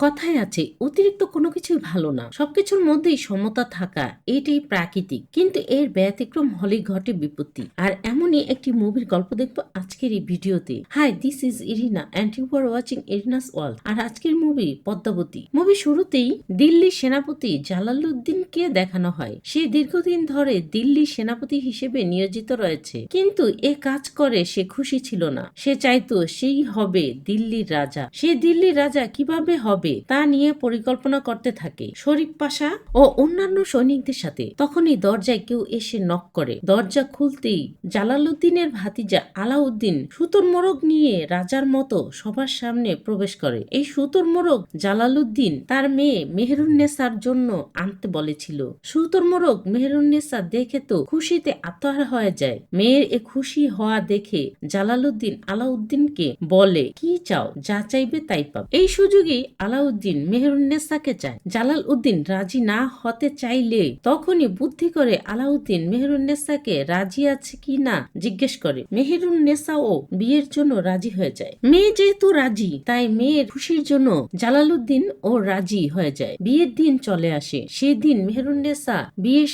কথায় আছে অতিরিক্ত কোনো কিছুই ভালো না, সবকিছুর মধ্যেই সমতা থাকা এটাই প্রাকৃতিক, কিন্তু এর ব্যতিক্রম হলে ঘটে বিপত্তি। আর এমনই একটি মুভির গল্প দেখবো আজকের এই ভিডিওতে। Hi, this is Irina and you are watching Irina's world. আর আজকের মুভি পদ্মাবতী। মুভি শুরুতেই দিল্লি সেনাপতি জালালউদ্দিনকে দেখানো হয়। সে দীর্ঘদিন ধরে দিল্লি সেনাপতি হিসেবে নিয়োজিত রয়েছে, কিন্তু এ কাজ করে সে খুশি ছিল না। সে চাইতো সেই হবে দিল্লির রাজা। সে দিল্লির রাজা কিভাবে হবে তা নিয়ে পরিকল্পনা করতে থাকে শরীফ পাশা ও অন্যান্য সৈনিকদের সাথে। তখনই দরজায় কেউ এসে নক করে। দরজা খুলতেই জালালউদ্দিনের ভাতিজা আলাউদ্দিন সুতোর মোড়ক নিয়ে রাজার মতো সবার সামনে প্রবেশ করে। এই সুতোর মোড়ক জালালউদ্দিন তার মেয়ে মেহেরুন্নেসার জন্য আনতে বলেছিল। সুতোর মোড়ক মেহেরুন্নেসা দেখে তো খুশিতে আত্মহারা হয়ে যায়। মেয়ের এ খুশি হওয়া দেখে জালালউদ্দিন আলাউদ্দিনকে বলে, কি চাও? যা চাইবে তাই পাবে। এই সুযোগে আলাউদ্দিন মেহেরুন্নেসাকে চায়। জালালউদ্দিন রাজি না হতে চাইলে তখনই বুদ্ধি করে আলাউদ্দিন মেহেরুন্নেসাকে রাজি আছে কি না জিজ্ঞেস করে। মেহেরুন্নেসাও বিয়ের জন্য রাজি হয়ে যায়। মেয়ে যেহেতু রাজি, তাই মেয়ের খুশির জন্য জালালউদ্দিন ও রাজি হয়ে যায়। বিয়ের দিন চলে আসে। সেদিন মেহেরুন্নেসা বিয়ের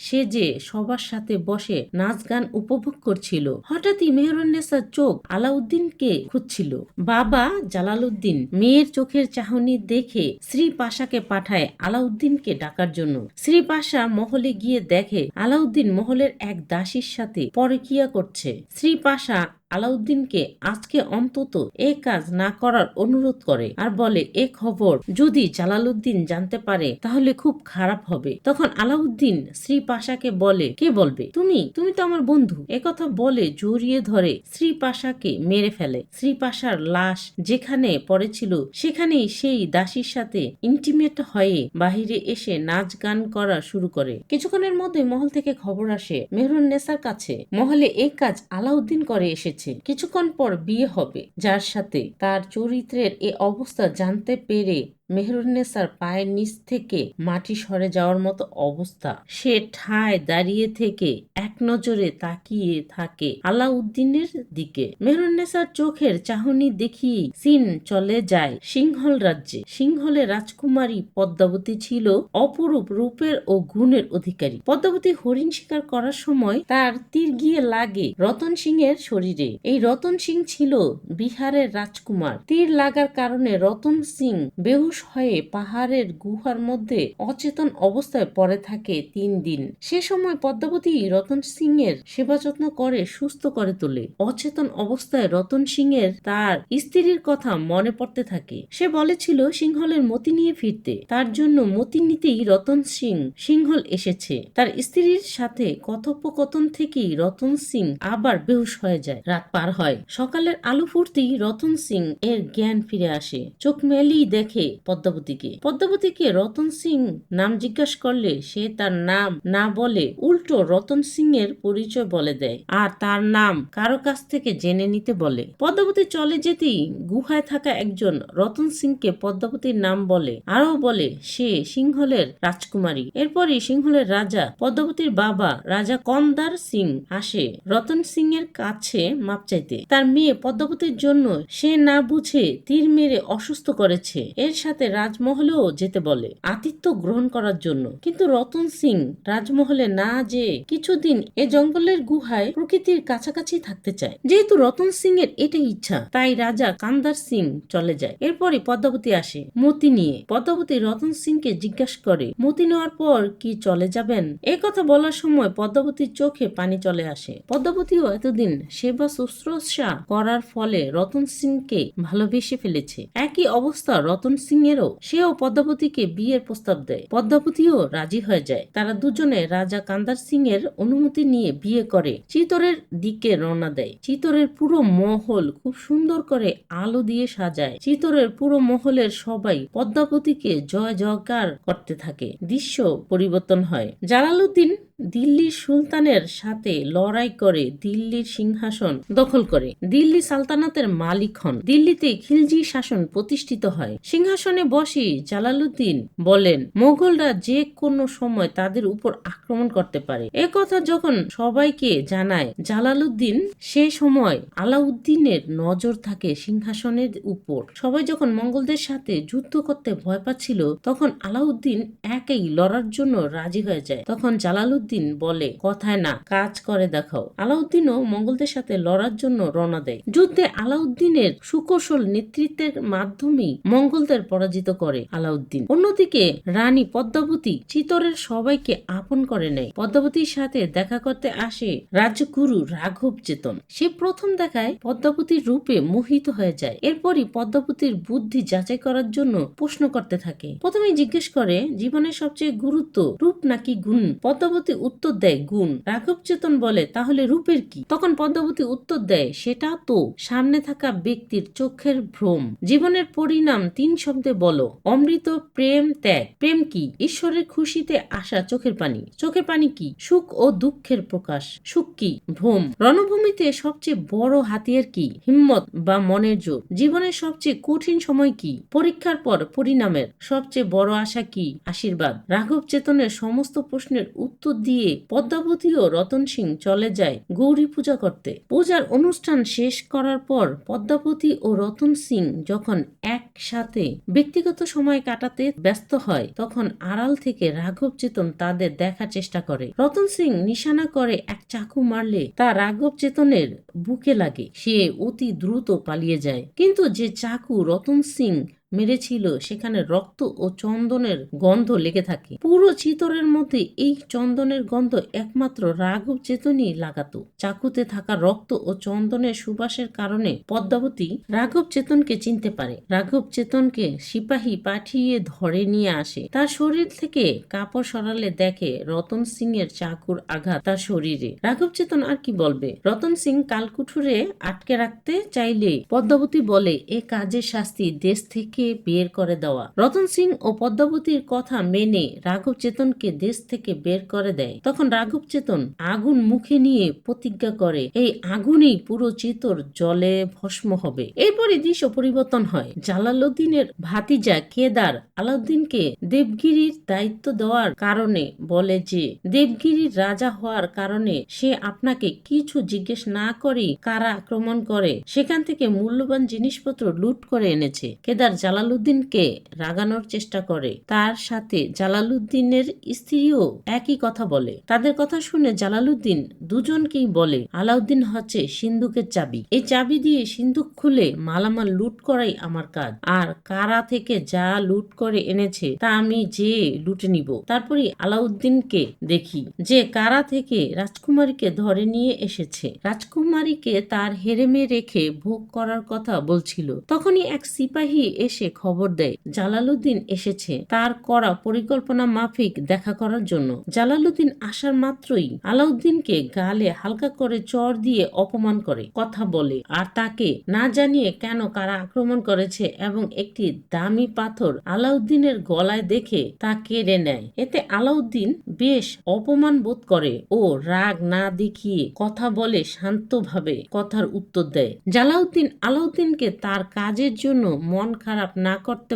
সেজে সবার সাথে বসে নাচ গান উপভোগ করছিল। হঠাৎই মেহেরুন্নেসার চোখ আলাউদ্দিনকে খুঁজছিল। বাবা জালালউদ্দিন মেয়ের চোখের চাহনি দেখে শ্রী পাশাকে পাঠায় আলাউদ্দিনকে ডাকার জন্য। শ্রী পাশা মহলে গিয়ে দেখে আলাউদ্দিন মহলের এক দাসীর সাথে পরকীয়া করছে। শ্রী পাশা আলাউদ্দিনকে আজকে অন্তত এ কাজ না করার অনুরোধ করে আর বলে, এ খবর যদি জালালউদ্দিন জানতে পারে তাহলে খুব খারাপ হবে। তখন আলাউদ্দিন শ্রী পাশাকে বলে, কে বলবে? তুমি তো আমার বন্ধু। একথা বলে জড়িয়ে ধরে শ্রী পাশাকে মেরে ফেলে। শ্রী পাশার লাশ যেখানে পড়েছিল সেখানেই সেই দাসীর সাথে ইন্টিমেট হয়ে বাহিরে এসে নাচ গান করা শুরু করে। কিছুক্ষণের মধ্যে মহল থেকে খবর আসে মেহেরুন্নেসার কাছে। মহলে এই কাজ আলাউদ্দিন করে এসেছে। কিছুক্ষণ পর বিয়ে হবে, যার সাথে তার চরিত্রের এ অবস্থা জানতে পেরে মেহেরুন্নেসার পায়ের নিচ থেকে মাটি সরে যাওয়ার মতো অবস্থা। সে ঠায় দাঁড়িয়ে থেকে এক নজরে তাকিয়ে থাকে আলাউদ্দিনের দিকে। মেহেরুন্নেসার চোখের চাহনি দেখিয়ে সিন চলে যায় সিংহল রাজ্যে। সিংহলের রাজকুমারী পদ্মাবতী ছিল অপরূপ রূপের ও গুণের অধিকারী। পদ্মাবতী হরিণ শিকার করার সময় তার তীর গিয়ে লাগে রতন সিং এর শরীরে। এই রতন সিং ছিল বিহারের রাজকুমার। তীর লাগার কারণে রতন সিং বেহুশ হয়ে পাহাড়ের গুহার মধ্যে অচেতন অবস্থায় পড়ে থাকে 3 দিন। সে সময় পদ্মাবতী রতন সিং এর সেবা যত্ন করে সুস্থ করে তোলে। অচেতন অবস্থায় রতন সিং এর তার স্ত্রীর কথা মনে পড়তে থাকে। সে বলেছিল সিংহলের মতি নিয়ে ফিরতে। তার জন্য মতি নিতেই রতন সিং সিংহল এসেছে। তার স্ত্রীর সাথে কথোপকথন থেকেই রতন সিং আবার বেহুশ হয়ে যায়। রাত পার হয়। সকালের আলো ফুটতেই রতন সিং এর জ্ঞান ফিরে আসে। চোখ মেলেই দেখে পদ্মাবতীকে রতন সিং নাম জিজ্ঞাসা করলে সে তার নাম না বলে উল্টো রতন সিং এর পরিচয় বলে দেয় আর তার নাম কারো কাছ থেকে জেনে নিতে বলে। পদ্মাবতী চলে যেতেই গুহায় থাকা একজন রতন সিংকে পদ্মাবতীর নাম বলে, আরও বলে সে সিংহলের রাজকুমারী। এরপরই সিংহলের রাজা পদ্মাবতীর বাবা রাজা কন্দার সিং আসে রতন সিং এর কাছে মাপ চাইতে। তার মেয়ে পদ্মাবতীর জন্য সে না বুঝে তীর মেরে অসুস্থ করেছে। এর সাথে রাজমহলেও যেতে বলে আতিথ্য গ্রহণ করার জন্য। কিন্তু রতন সিং রাজমহলে না যেয়ে কিছুদিন এ জঙ্গলের গুহায় প্রকৃতির কাছাকাছি থাকতে চায়। যেহেতু রতন সিং এর এটাই ইচ্ছা, তাই রাজা কান্দার সিং চলে যায়। এরপরই পদ্মাবতী আসে মতি নিয়ে। পদ্মাবতী রতন সিং কে জিজ্ঞাসা করে, মতি নেওয়ার পর কি চলে যাবেন? এই কথা বলার সময় পদ্মাবতীর চোখে পানি চলে আসে। পদ্মাবতীও এতদিন সেবা শুশ্রূষা করার ফলে রতন সিং কে ভালোবেসে ফেলেছে। একই অবস্থা রতন সিং এরও। সেও পদ্মাবতীকে বিয়ের প্রস্তাব দেয়। পদ্মাবতীও রাজি হয়ে যায়। তারা দুজনে রাজা কান্দার সিং এর অনুমতি নিয়ে বিয়ে করে চিতরের দিকে রওনা দেয়। চিতরের পুরো মহল খুব সুন্দর করে আলো দিয়ে সাজায়। চিতরের পুরো মহলের সবাই পদ্মাবতীকে জয় জয়কার করতে থাকে। দৃশ্য পরিবর্তন হয়। জালালউদ্দিন দিল্লির সুলতানের সাথে লড়াই করে দিল্লির সিংহাসন দখল করে দিল্লি সালতানাতের মালিক হন। দিল্লিতে খিলজি শাসন প্রতিষ্ঠিত হয়। সিংহাসনে বসে জালালউদ্দিন বলেন মোগলরা যে কোনো সময় তাদের উপর আক্রমণ করতে পারে। কথা যখন সবাইকে জানায় জালালউদ্দিন, সে সময় আলাউদ্দিনের নজর থাকে সিংহাসনের উপর। সবাই যখন মঙ্গলদের সাথে যুদ্ধ করতে ভয় পাচ্ছিল তখন আলাউদ্দিন একাই লড়ার জন্য রাজি হয়ে যায়। তখন জালালউদ্দিন বলে কথায় না, কাজ করে দেখাও। আলাউদ্দিনও মঙ্গলদের সাথে লড়ার জন্য রওনা দেয়। যুদ্ধে আলাউদ্দিনের সুকৌশল নেতৃত্বের মাধ্যমেই মঙ্গলদের পরাজিত করে আলাউদ্দিন। অন্যদিকে রানী পদ্মাবতী চিতরের সবাইকে আপন করে নেয়। পদ্মাবতীর সাথে দেখা করতে আসে রাজগুরু রাঘব চেতন। সে প্রথম দেখায় পদ্মাবতীর রূপে মোহিত হয়ে যায়। এরপরই পদ্মাবতীর বুদ্ধি যাচাই করার জন্য প্রশ্ন করতে থাকে। প্রথমে জিজ্ঞেস করে জীবনের সবচেয়ে গুরুত্ব রূপ নাকি গুণ? পদ্মাবতী উত্তর দেয় গুণ। রাঘব চেতন বলে তাহলে রূপের কি? তখন পদ্মাবতী উত্তর দেয় সেটা তো সামনে থাকা ব্যক্তির চোখের ভ্রম। জীবনের পরিণাম 3 শব্দে বলো, অমৃত, প্রেম, ত্যাগ। প্রেম কি? ঈশ্বরের খুশিতে আসা চোখের পানি। চোখের পানি কি? সুখ ও দুঃখের প্রকাশ। সুখ কি? ভ্রম। রণভূমিতে সবচেয়ে বড় হাতিয়ার কি? হিম্মত বা মনের জোর। জীবনের সবচেয়ে কঠিন সময় কি? পরীক্ষার পর পরিণামের। সবচেয়ে বড় আশা কি? আশীর্বাদ। রাঘব চেতনের সমস্ত প্রশ্নের উত্তর দিয়ে পদ্মাবতী ও রতন সিং চলে যায় গৌরী পূজা করতে। পূজার অনুষ্ঠান শেষ করার পর পদ্মাবতী ও রতন সিং যখন একসাথে ব্যক্তিগত সময় কাটাতে ব্যস্ত হয় তখন আড়াল থেকে রাঘব চেতন তাদের দেখার চেষ্টা করে। রতন সিং নিশানা করে এক চাকু মারলে তা রাঘব চেতনের বুকে লাগে। সে অতি দ্রুত পালিয়ে যায়, কিন্তু যে চাকু রতন সিং মেরেছিল সেখানে রক্ত ও চন্দনের গন্ধ লেগে থাকে। পুরো চিতরের মধ্যে এই চন্দনের গন্ধ একমাত্র রাঘব চেতনই লাগাতো। চাকুতে থাকা রক্ত ও চন্দনের সুবাসের কারণে পদ্মাবতী রাঘব চেতনকে চিনতে পারে। রাঘব চেতনকে সিপাহী পাঠিয়ে ধরে নিয়ে আসে। তার শরীর থেকে কাপড় সরালে দেখে রতন সিং এর চাকুর আঘাত তার শরীরে। রাঘব চেতন আর কি বলবে? রতন সিং কালকুঠুরে আটকে রাখতে চাইলে পদ্মাবতী বলে এ কাজের শাস্তি দেশ থেকে বের করে দেওয়া। রতন সিং ও পদ্মাবতীর কথা মেনে রাঘব চেতনকে দেশ থেকে বের করে দেয়। তখন রাঘব চেতন আগুন মুখে নিয়ে প্রতিজ্ঞা করে এই আগুনেই পুরো চিতর জলে ভস্ম হবে। এরপরই দৃশ্য পরিবর্তন হয়। জালালউদ্দিনের ভাতিজা কেদার আলাউদ্দিনকে দেবগিরির দায়িত্ব দেওয়ার কারণে বলে যে দেবগিরির রাজা হওয়ার কারণে সে আপনাকে কিছু জিজ্ঞেস না করেই কারা আক্রমণ করে সেখান থেকে মূল্যবান জিনিসপত্র লুট করে এনেছে। কেদার জালালউদ্দিনকে রাগানোর চেষ্টা করে। তার সাথে জালালউদ্দিনের স্ত্রীও একই কথা বলে। তাদের কথা শুনে জালালউদ্দিন দুজনকেই বলে আলাউদ্দিন হচ্ছে সিন্ধুকের চাবি। এই চাবি দিয়ে সিন্ধুক খুলে মালামাল লুট করাই আমার কাজ, আর কারা থেকে যা লুট করে এনেছে তা আমি যে লুটে নিব। তারপরে আলাউদ্দিনকে দেখি যে কারা থেকে রাজকুমারীকে ধরে নিয়ে এসেছে। রাজকুমারীকে তার হেরেমে রেখে ভোগ করার কথা বলছিল। তখনই এক সিপাহী এসে খবর দেয় জালালউদ্দিন এসেছে তার করা পরিকল্পনা মাফিক দেখা করার জন্য। জালালউদ্দিন আসার মাত্রই আলাউদ্দিনকে গালে হালকা করে চড় দিয়ে অপমান করে কথা বলে, আর তাকে না জানিয়ে কেন কারা আক্রমণ করেছে এবং একটি দামি পাথর আলাউদ্দিনের গলায় দেখে তা কেড়ে নেয়। এতে আলাউদ্দিন বেশ অপমান বোধ করে ও রাগ না দেখিয়ে কথা বলে শান্তভাবে কথার উত্তর দেয়। জালাউদ্দিন আলাউদ্দিনকে তার কাজের জন্য মন খারাপ না করতে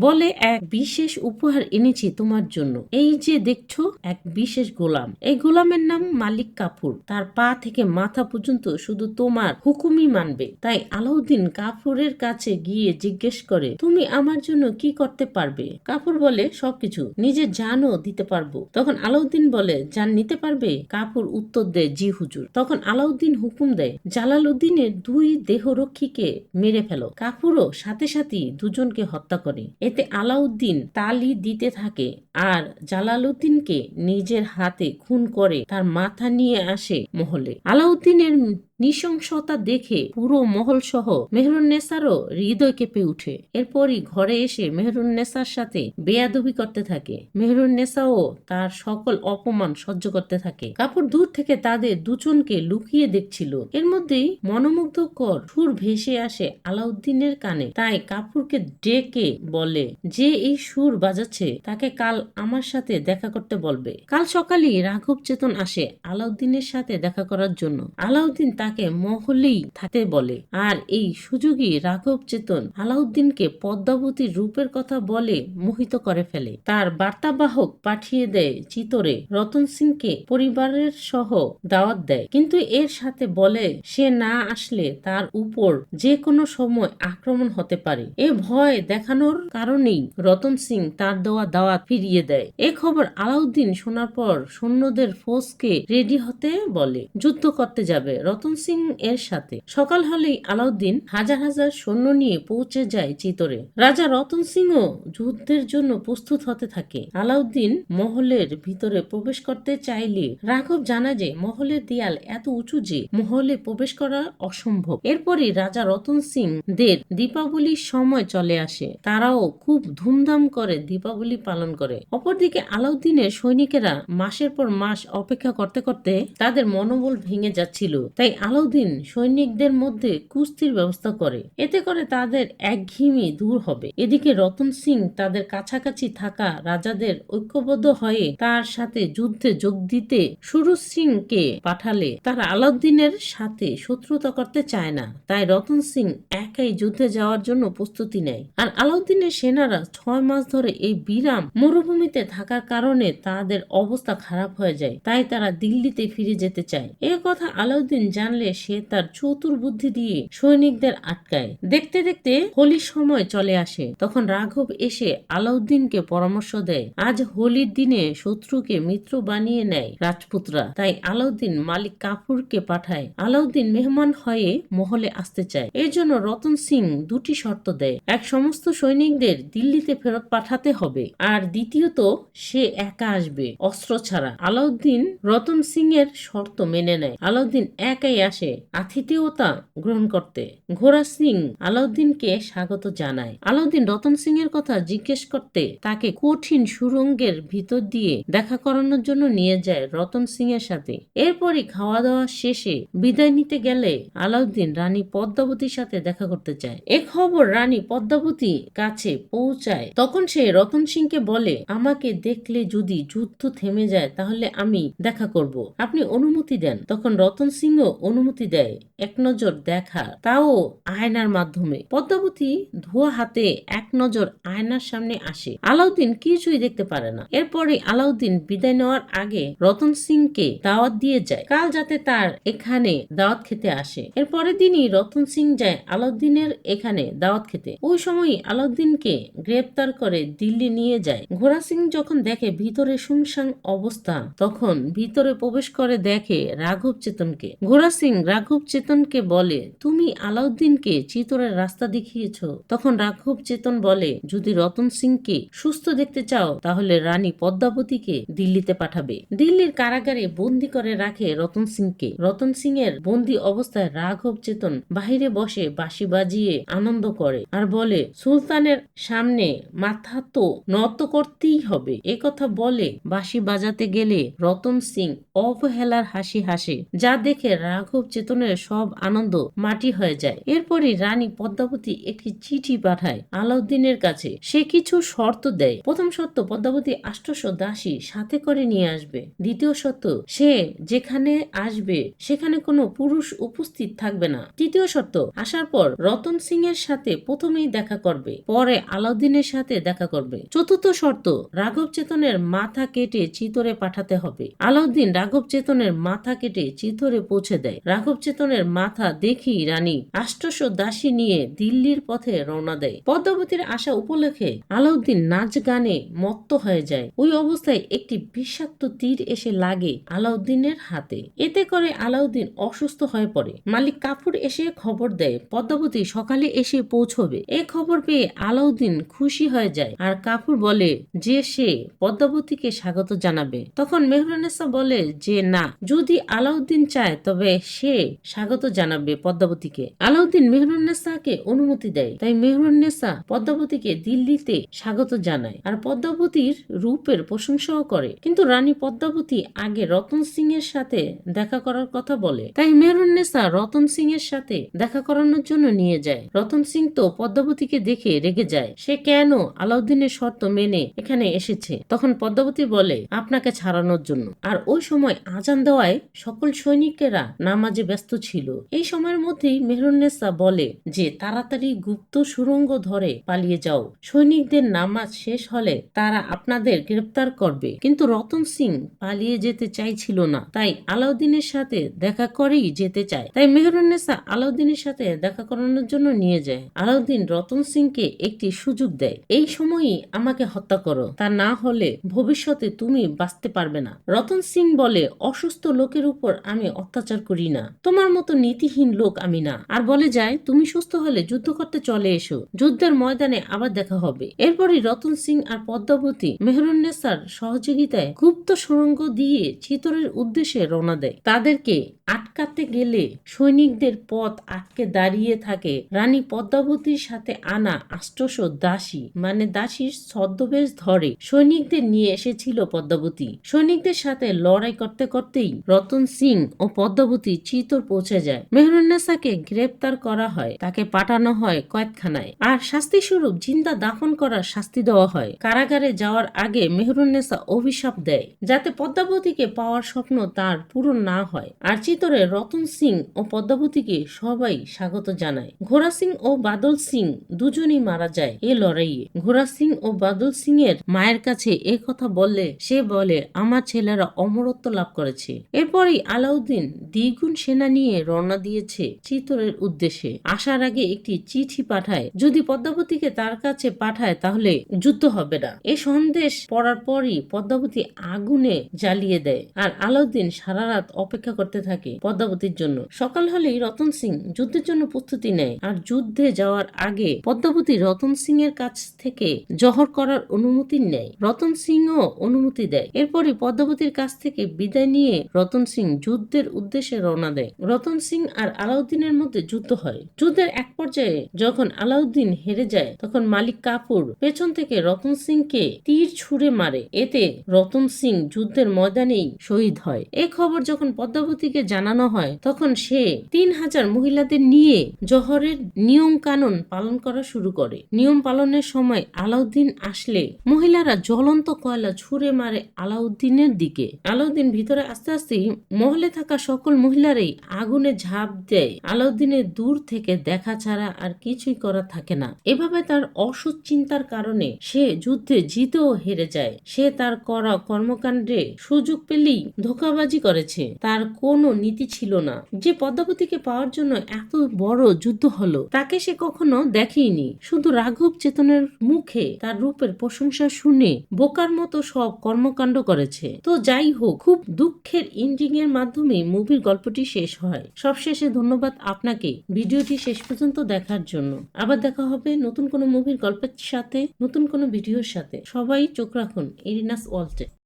বলে এক বিশেষ উপহার এনেছি তোমার জন্য। এই যে দেখছো এক বিশেষ গোলাম। এই গোলামের নাম মালিক কাফুর। তার পা থেকে মাথা পর্যন্ত শুধু তোমার হুকুমই মানবে। তাই আলাউদ্দিন কাফুরের কাছে গিয়ে জিজ্ঞেস করে তুমি আমার জন্য কি করতে পারবে? কাফুর বলে সবকিছু, নিজের জানও দিতে পারবো। তখন আলাউদ্দিন বলে জান নিতে পারবে? কাফুর উত্তর দেয় জি হুজুর। তখন আলাউদ্দিন হুকুম দেয় জালালউদ্দিনের 2 দেহরক্ষীকে মেরে ফেলো। কাফুরও সাথে সাথে দুজনকে হত্যা করে। এতে আলাউদ্দিন তালি দিতে থাকে আর জালালউদ্দিনকে নিজের হাতে খুন করে তার মাথা নিয়ে আসে মহলে। আলাউদ্দিনের নৃশংসতা দেখে পুরো মহল সহ মেহরুন্নেসারও হৃদয় কেঁপে উঠে। এরপরই ঘরে এসে মেহরুন্নেসার সাথে বেয়াদবি করতে থাকে। মেহরুন্নেসাও তার সকল অপমান সহ্য করতে থাকে। কাপুর দূর থেকে তাদের দুজনকে লুকিয়ে দেখছিল। এর মধ্যেই মনোমুগ্ধকর সুর ভেসে আসে আলাউদ্দিনের কানে। তাই কাপুরকে ডেকে বলে যে এই সুর বাজাচ্ছে তাকে কাল আমার সাথে দেখা করতে বলবে। কাল সকালেই রাঘব চেতন আসে আলাউদ্দিনের সাথে দেখা করার জন্য। আলাউদ্দিন তাকে মহলেই থাকতে বলে, আর এই সুযোগই রাঘব চেতন আলাউদ্দিনকে পদ্মাবতীর রূপের কথা বলে মোহিত করে ফেলে। তার বার্তাবাহক পাঠিয়ে দেয় চিতরে রতন সিংকে পরিবারের সহ দাওয়াত দেয়, কিন্তু এর সাথে বলে সে না আসলে তার উপর যে কোনো সময় আক্রমণ হতে পারে। এ ভয় দেখানোর কারণেই রতন সিং তার দেওয়া দাওয়াত ফিরিয়ে দেয়। এ খবর আলাউদ্দিন শোনার পর সৈন্যদের ফৌজকে রেডি হতে বলে, যুদ্ধ করতে যাবে রতন সিং এর সাথে। সকাল হলেই আলাউদ্দিন হাজার হাজার সৈন্য নিয়ে পৌঁছে যায় চিতরে। রাজা রতন সিংও যুদ্ধের জন্য প্রস্তুত হতে থাকে। আলাউদ্দিন মহলের ভিতরে প্রবেশ করতে চাইলে রাঘব জানা যে মহলের দেয়াল এত উঁচু যে মহলে প্রবেশ করা অসম্ভব। এরপরই রাজা রতন সিং দের দীপাবলির সময় চলে আসে। তারাও খুব ধুমধাম করে দীপাবলি পালন করে। অপরদিকে আলাউদ্দিনের সৈনিকেরা মাসের পর মাস অপেক্ষা করতে করতে তাদের মনোবল ভেঙে যাচ্ছিল। তাই আলাউদ্দিন সৈনিকদের মধ্যে কুস্তির ব্যবস্থা করে, এতে করে তাদের একঘেয়েমি দূর হবে। এদিকে রতন সিং তাদের কাছাকাছি থাকা রাজাদের ঐক্যবদ্ধ হয়ে তার সাথে যুদ্ধে যোগ দিতে সুরজ সিংকে পাঠালে তারা আলাউদ্দিনের সাথে শত্রুতা করতে চায় না। তাই রতন সিং একাই যুদ্ধে যাওয়ার জন্য প্রস্তুতি নেয়। আর আলাউদ্দিনের সেনারা 6 মাস ধরে এই বিরাম মরুভূমিতে থাকার কারণে তাদের অবস্থা খারাপ হয়ে যায়। তাই তারা দিল্লিতে ফিরে যেতে চায়। এ কথা আলাউদ্দিন জানলে সে তার চতুর বুদ্ধি দিয়ে সৈনিকদের আটকায়। দেখতে দেখতে হোলির সময় চলে আসে। তখন রাঘব এসে আলাউদ্দিনকে পরামর্শ দেয়, আজ হোলির দিনে শত্রুকে মিত্র বানিয়ে নেয় রাজপুতরা। তাই আলাউদ্দিন মালিক কাপুরকে পাঠায়। আলাউদ্দিন মেহমান হয়ে মহলে আসতে চায়। এর জন্য রতন সিং দুটি শর্ত দেয়। এক, সমস্ত সৈনিকদের দিল্লিতে ফেরত পাঠাতে হবে, আর দ্বিতীয়ত সে একা আসবে অস্ত্র ছাড়া। আলাউদ্দিন রতন সিং এর শর্ত মেনে নেয়। আলাউদ্দিন একাই আসে আতিথেয়তা গ্রহণ করতে। ঘোড়া সিং আলাউদ্দিনকে স্বাগত জানায়। আলাউদ্দিন রতন সিং এর কথা জিজ্ঞেস করতে তাকে কঠিন সুরঙ্গের ভিতর দিয়ে দেখা করানোর জন্য নিয়ে যায় রতন সিং এর সাথে। এরপরই খাওয়া দাওয়া শেষে বিদায় নিতে গেলে আলাউদ্দিন রানী পদ্মাবতীর সাথে দেখা করতে চায়। এ খবর রানী পদ্মাবতী কাছে পৌঁছায়। তখন সে রতন সিংকে বলে, আমাকে দেখলে যদি যুদ্ধ থেমে যায় তাহলে আমি দেখা করব, আপনি অনুমতি দেন। তখন রতন সিংও অনুমতি দেয়, এক নজর দেখা, তাও আয়নার মাধ্যমে। পদ্মাবতী ধোয়া হাতে এক নজর আয়নার সামনে আসে। আলাউদ্দিন কিছুই দেখতে পারে না। এরপরে আলাউদ্দিন বিদায় নেওয়ার আগে রতন সিংকে দাওয়াত দিয়ে যায়, কাল যাতে তার এখানে দাওয়াত খেতে আসে। এর পরের দিনই রতন সিং যায় আলাউদ্দিনের এখানে দাওয়াত খেতে। ওই সময়ই আলাউদ্দিনকে গ্রেপ্তার করে দিল্লি নিয়ে যায়। ঘোড়া সিং যখন দেখে ভিতরে শুনশান অবস্থা, তখন ভিতরে প্রবেশ করে দেখে রাঘব চেতনকে। ঘোড়া সিং রাঘব চেতনকে বলে, তুমি আলাউদ্দিনকে চিতরের রাস্তা দেখিয়েছ। তখন রাঘব চেতন বলে, যদি রতন সিংকে সুস্থ দেখতে চাও তাহলে রানী পদ্মাবতীকে দিল্লিতে পাঠাবে। দিল্লির কারাগারে বন্দি করে রাখে রতন সিংকে। রতন সিং এর বন্দি অবস্থায় রাঘব চেতন বাহিরে বসে বাঁশি বাজিয়ে আনন্দ করে আর বলে, সুলতানের সামনে মাথা তো নত করতেই হবে। একথা বলে বাঁশি বাজাতে গেলে রতন সিং অবহেলার হাসি হাসে, যা দেখে রাঘব চেতনের সব আনন্দ মাটি হয়ে যায়। এরপরই রানী পদ্মাবতী একটি চিঠি পাঠায় আলাউদ্দিনের কাছে। সে কিছু শর্ত দেয়। প্রথম শর্ত, পদ্মাবতী 800 দাসী সাথে করে নিয়ে আসবে। দ্বিতীয় শর্ত, সে যেখানে আসবে সেখানে কোনো পুরুষ উপস্থিত থাকবে না। তৃতীয় শর্ত, আসার পর রতন সিং এর সাথে প্রথমেই দেখা করবে, পরে আলাউদ্দিনের সাথে দেখা করবে। চতুর্থ শর্ত, রাঘব চেতনের মাথা কেটে চিতরে পাঠাতে হবে। আলাউদ্দিন রাঘব চেতনের মাথা কেটে চিতরে পৌঁছে দেয়। রাঘব চেতনের মাথা দেখি রানী 800 দাসী নিয়ে দিল্লির পথে রওনা দেয়। পদ্মাবতীর আসা উপলক্ষে আলাউদ্দিন নাচ গানে মত্ত হয়ে যায়। ওই অবস্থায় একটি বিষাক্ত তীর এসে লাগে আলাউদ্দিনের হাতে। এতে করে আলাউদ্দিন অসুস্থ হয়ে পড়ে। মালিক কাপুর এসে খবর দেয় পদ্মাবতী সকালে এসে পৌঁছবে। এই খবর পেয়ে আলাউদ্দিন খুশি হয়ে যায় আর কাপুর বলে যে সে পদ্মাবতীকে স্বাগত জানাবে। তখন মেহরুন্নেসা বলে যে না, যদি আলাউদ্দিন চায় তবে সে স্বাগত জানাবে পদ্মাবতীকে। আলাউদ্দিন মেহেরুন্নেসাকে অনুমতি দেয়, তাই মেহেরুন্নেসা পদ্মাবতীকে দিল্লিতে স্বাগত জানায় আর পদ্মাবতীর রূপের প্রশংসাও করে। কিন্তু রানী পদ্মাবতী আগে রতন সিং এর সাথে দেখা করার কথা বলে, তাই মেহেরুন্নেসা রতন সিং এর সাথে দেখা করানোর জন্য নিয়ে যায়। রতন সিং তো পদ্মাবতীকে দেখে রেগে যায়, সে কেন আলাউদ্দিনের শর্ত মেনে এখানে এসেছে। তখন পদ্মাবতী বলে আপনাকে ছাড়ানোর জন্য। আর ওই সময় আজান দেওয়ায় সকল সৈনিকেরা নামাজে ব্যস্ত ছিল। এই সময়ের মধ্যেই মেহেরুন্নেসা বলে যে তাড়াতাড়ি গুপ্ত সুড়ঙ্গ ধরে পালিয়ে যাও, সৈনিকদের নামাজ শেষ হলে তারা আপনাদের গ্রেপ্তার করবে। কিন্তু রতন সিং পালিয়ে যেতে চাইছিল না, তাই আলাউদ্দিনের সাথে দেখা করেই যেতে চায়। তাই মেহেরুন্নেসা আলাউদ্দিনের সাথে দেখা করানোর জন্য নিয়ে যায়। আলাউদ্দিন রতন সিংকে একটি সুযোগ দেয়, এই সময়ই আমাকে হত্যা করো, তা না হলে ভবিষ্যতে তুমি বাঁচতে পারবে না। রতন সিং বলে অসুস্থ লোকের উপর আমি অত্যাচার করি না, তোমার মতো নীতিহীন লোক আমি না। আর বলে যায় তুমি সুস্থ হলে যুদ্ধ করতে চলে এসো, যুদ্ধের ময়দানে আবার দেখা হবে। এরপরই রতন সিং আর পদ্মাবতী মেহেরুন্নেসার সহযোগিতায় গুপ্ত সুড়ঙ্গ দিয়ে চিতরের উদ্দেশ্যে রওনা দেয়। তাদেরকে আটকাতে গেলে সৈনিকদের পথ আটকে দাঁড়িয়ে থাকে রানী পদ্মাবতীর সাথে আনা ৮০০ দাসী, মানে দাসীর ছদ্মবেশ ধরে সৈনিকদের নিয়ে এসেছিল পদ্মাবতী। সৈনিকদের সাথে লড়াই করতে করতেই রতন সিং ও পদ্মাবতী চিতর পৌঁছে যায়। মেহেরুন্নেসাকে গ্রেপ্তার করা হয়, তাকে পাঠানো হয় কয়েদখানায় আর শাস্তি স্বরূপ জিন্দা দাফন করার শাস্তি দেওয়া হয়। কারাগারে যাওয়ার আগে মেহেরুন্নেসা অভিশাপ দেয় যাতে পদ্মাবতীকে পাওয়ার স্বপ্ন তার পূরণ না হয়। আর চিতরে রতন সিং ও পদ্মাবতীকে সবাই স্বাগত জানায়। ঘোড়া সিং ও বাদল সিং দুজনই মারা যায় এ লড়াইয়ে। ঘোড়া সিং ও বাদল সিং এর মায়ের কাছে এ কথা বললে সে বলে আমার ছেলেরা অমরত্ব লাভ করেছে। এরপরই আলাউদ্দিন দ্বিগুণ সেনা নিয়ে রওনা দিয়েছে চিতরের উদ্দেশ্যে। আসার আগে একটি চিঠি পাঠায়, যদি পদ্মাবতীকে তার কাছে পাঠায় তাহলে যুদ্ধ হবে না। এই সন্দেশ পড়ার পরই পদ্মাবতী আগুনে জ্বালিয়ে দেয় আর আলাউদ্দিন সারা রাত অপেক্ষা করতে থাকে পদ্মাবতীর জন্য। সকাল হলেই রতন সিং যুদ্ধের জন্য প্রস্তুতি নেয় আর যুদ্ধে যাওয়ার আগে পদ্মাবতী রতন সিং এর কাছ থেকে জহর করার অনুমতি নেয়। রতন সিংও অনুমতি দেয়। এরপরই পদ্মাবতীর কাছ থেকে বিদায় নিয়ে রতন সিং যুদ্ধের উদ্দেশ্যে রওনা দেয়। রতন সিং আর আলাউদ্দিনের মধ্যে যুদ্ধ হয়। যুদ্ধের এক পর্যায়ে যখন আলাউদ্দিন হেরে যায় তখন মালিক কাফুর পেছন থেকে রতন সিংকে তীর ছুঁড়ে মারে, এতে রতন সিং যুদ্ধের ময়দানেই শহীদ হয়। এই খবর যখন পদ্মাবতীকে জানানো হয় তখন সে ৩০০০ মহিলাদের নিয়ে জহরের নিয়ম কানুন পালন করা শুরু করে। নিয়ম পালনের সময় আলাউদ্দিন আসলে মহিলারা জ্বলন্ত কয়লা ছুঁড়ে মারে আলাউদ্দিনের দিকে। আলাউদ্দিন ভিতরে আস্তে আস্তে মহলে থাকা সকল মহিলারাই আগুনে ঝাঁপ দেয়। আলাউদ্দিনের দূর থেকে দেখা ছাড়া আর কিছুই করা থাকে না। এভাবে তার অসৎ চিন্তার কারণে সে যুদ্ধে জিতেও হেরে যায়। সে তার করা কর্মকাণ্ডে সুযোগ পেলেই ধোঁকাবাজি করেছে, তার কোনো নীতি ছিল না। যে পদ্মাবতীকে পাওয়ার জন্য এত বড় যুদ্ধ হলো তাকে সে কখনো দেখেনি। শুধু রাঘব চেতনের মুখে তার রূপের প্রশংসা শুনে বোকার মতো সব কর্মকাণ্ড করেছে। তো যাই হোক, খুব দুঃখের এন্ডিং এর মাধ্যমে মুভির গল্পটি শেষ হয়। সবশেষে ধন্যবাদ আপনাকে ভিডিওটি শেষ পর্যন্ত দেখার জন্য। আবার দেখা হবে নতুন কোনো মুভির গল্পের সাথে, নতুন কোনো ভিডিওর সাথে। সবাই চোখ রাখুন এরিনাস ওয়ার্ল্ডে।